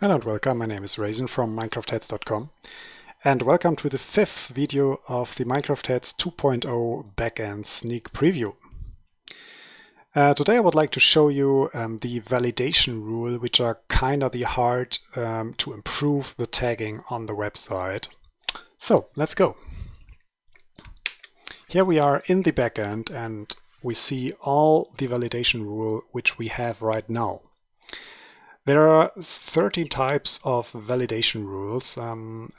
Hello and welcome, my name is Raisin from minecraftheads.com and welcome to the fifth video of the Minecraft Heads 2.0 backend sneak preview. Today I would like to show you the validation rule, which are kind of the heart to improve the tagging on the website. So let's go. Here we are in the backend and we see all the validation rule which we have right now. There are 13 types of validation rules, and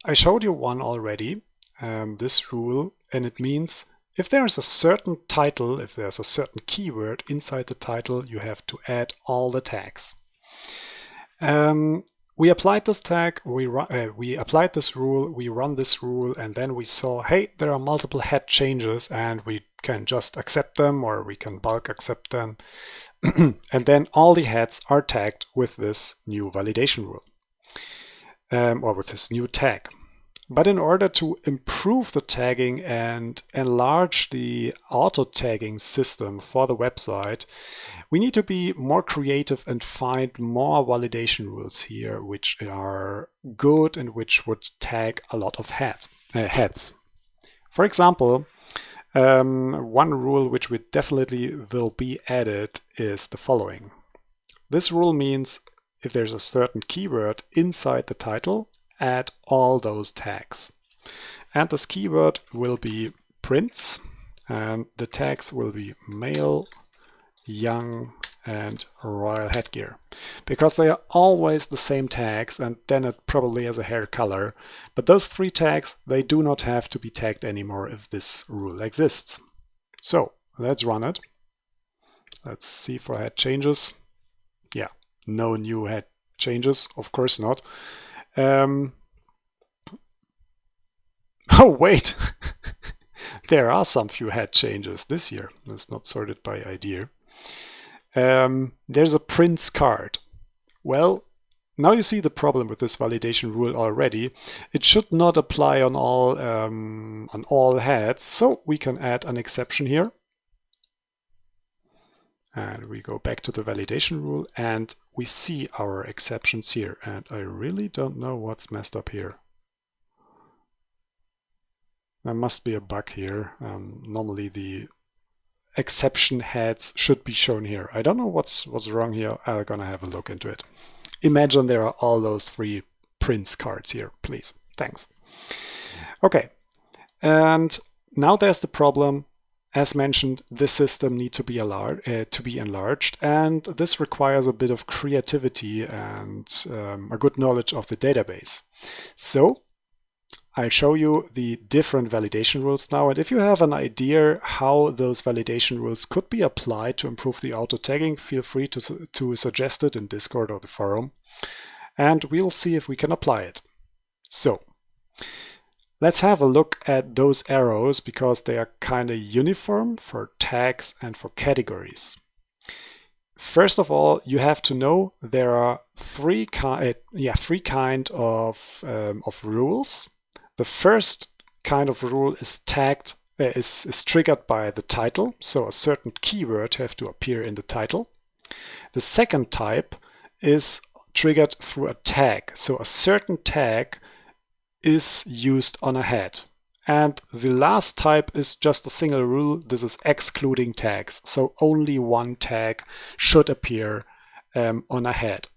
I showed you one already, this rule, and it means if there's a certain title, if there's a certain keyword inside the title, you have to add all the tags. We applied this tag, we applied this rule, we run this rule, and then we saw, hey, there are multiple head changes and we can just accept them or we can bulk accept them. And then all the heads are tagged with this new validation rule, or with this new tag. But in order to improve the tagging and enlarge the auto-tagging system for the website, we need to be more creative and find more validation rules here, which are good and which would tag a lot of heads. For example, one rule which we definitely will be added is the following. This rule means if there's a certain keyword inside the title, add all those tags. And this keyword will be prints, and the tags will be male, young, and royal headgear, because they are always the same tags, and then it probably has a hair color. But those three tags, they do not have to be tagged anymore if this rule exists. So let's run it. Let's see for head changes. Yeah, no new head changes, of course not. Oh wait, there are some few head changes this year. It's not sorted by idea. There's a prints card. Well, now you see the problem with this validation rule already. It should not apply on all heads, so we can add an exception here. And we go back to the validation rule and we see our exceptions here. And I really don't know what's messed up here. There must be a bug here. Normally the exception heads should be shown here. I don't know what's wrong here. I'm gonna have a look into it. Imagine there are all those three prints cards here, please. Thanks. Okay, and now there's the problem. As mentioned, this system needs to be enlarged, and this requires a bit of creativity and a good knowledge of the database. So I'll show you the different validation rules now, and if you have an idea how those validation rules could be applied to improve the auto tagging, feel free to suggest it in Discord or the forum, and we'll see if we can apply it. So let's have a look at those arrows because they are kind of uniform for tags and for categories. First of all, you have to know there are three kind of rules. The first kind of rule is is triggered by the title, so a certain keyword have to appear in the title. The second type is triggered through a tag, so a certain tag is used on a head. And the last type is just a single rule. This is excluding tags, so only one tag should appear on a head.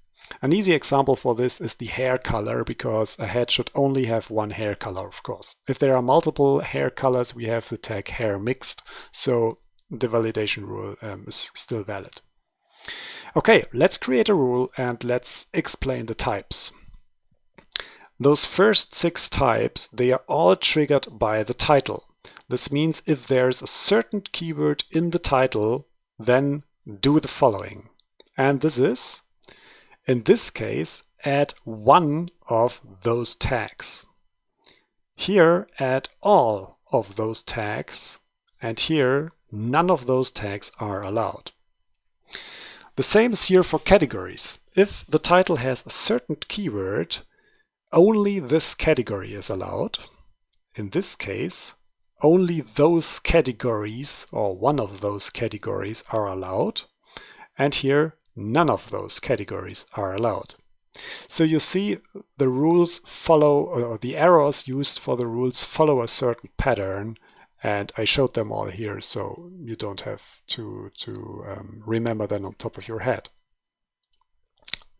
An easy example for this is the hair color, because a head should only have one hair color, of course. If there are multiple hair colors, we have the tag hair mixed, so the validation rule is still valid. Okay, let's create a rule and let's explain the types. Those first 6 types, they are all triggered by the title. This means if there's a certain keyword in the title, then do the following. And this is, in this case, add one of those tags. Here, add all of those tags, and here, none of those tags are allowed. The same is here for categories. If the title has a certain keyword, only this category is allowed. In this case, only those categories or one of those categories are allowed. And here, none of those categories are allowed. So you see the rules follow, or the errors used for the rules follow a certain pattern, and I showed them all here so you don't have to remember them on top of your head.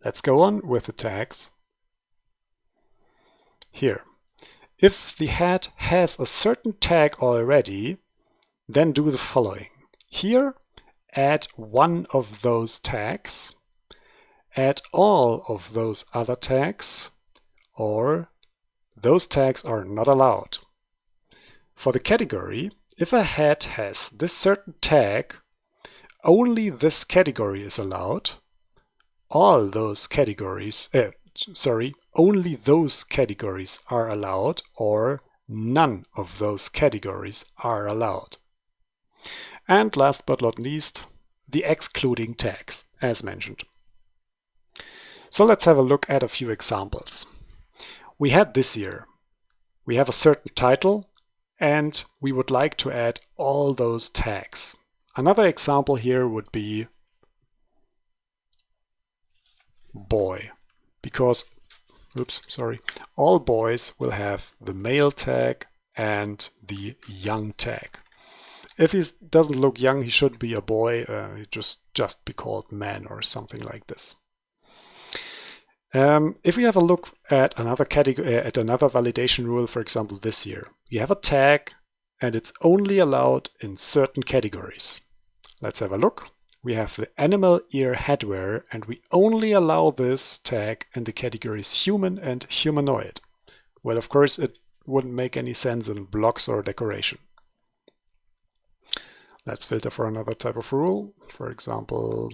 Let's go on with the tags. Here, if the head has a certain tag already, then do the following. Here, add one of those tags, add all of those other tags, or those tags are not allowed. For the category, if a head has this certain tag, only this category is allowed. All those categories, only those categories are allowed, or none of those categories are allowed. And last but not least, the excluding tags, as mentioned. So let's have a look at a few examples. We had this here. We have a certain title, and we would like to add all those tags. Another example here would be boy, because, all boys will have the male tag and the young tag. If he doesn't look young, he should be a boy, he just be called man or something like this. If we have a look at another category, at another validation rule, for example this here, we have a tag and it's only allowed in certain categories. Let's have a look. We have the animal ear headwear, and we only allow this tag in the categories human and humanoid. Well, of course, it wouldn't make any sense in blocks or decoration. Let's filter for another type of rule. For example,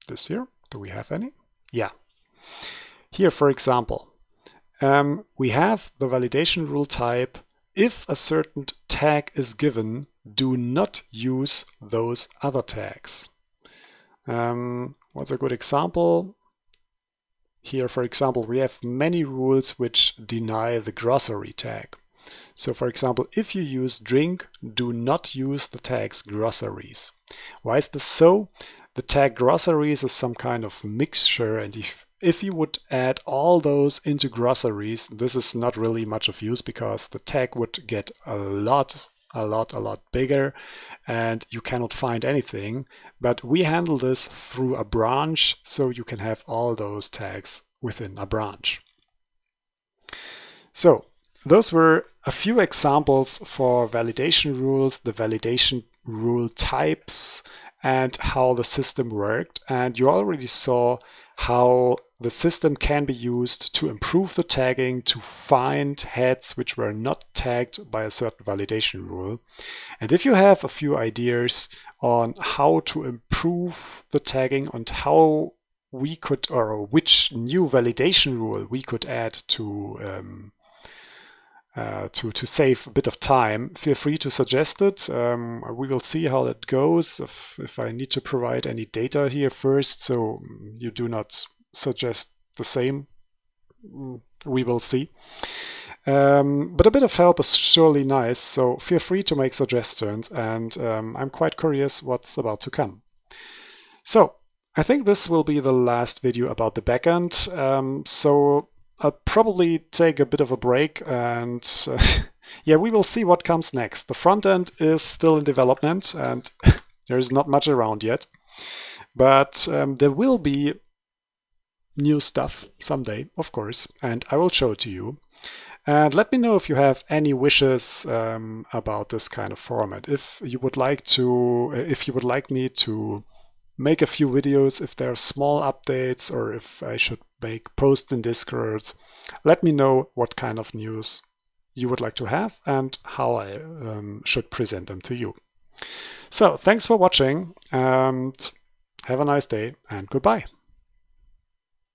this here. Do we have any? Yeah. Here, for example, we have the validation rule type. If a certain tag is given, do not use those other tags. What's a good example? Here, for example, we have many rules which deny the grocery tag. So, for example, if you use drink, do not use the tags groceries. Why is this so? The tag groceries is some kind of mixture, and if you would add all those into groceries, this is not really much of use because the tag would get a lot bigger and you cannot find anything. But we handle this through a branch, so you can have all those tags within a branch. So those were a few examples for validation rules, the validation rule types, and how the system worked. And you already saw how the system can be used to improve the tagging, to find heads which were not tagged by a certain validation rule. And if you have a few ideas on how to improve the tagging and how we could, or which new validation rule we could add to save a bit of time, feel free to suggest it. We will see how that goes, if I need to provide any data here first, so you do not suggest the same. We will see. But a bit of help is surely nice, so feel free to make suggestions, and I'm quite curious what's about to come. So I think this will be the last video about the backend. So I'll probably take a bit of a break, and yeah, we will see what comes next. The front end is still in development and there's not much around yet, but there will be new stuff someday, of course, and I will show it to you. And let me know if you have any wishes about this kind of format. If you would like me to make a few videos, if there are small updates, or if I should make posts in Discord, let me know what kind of news you would like to have and how I should present them to you. So thanks for watching, and have a nice day, and goodbye.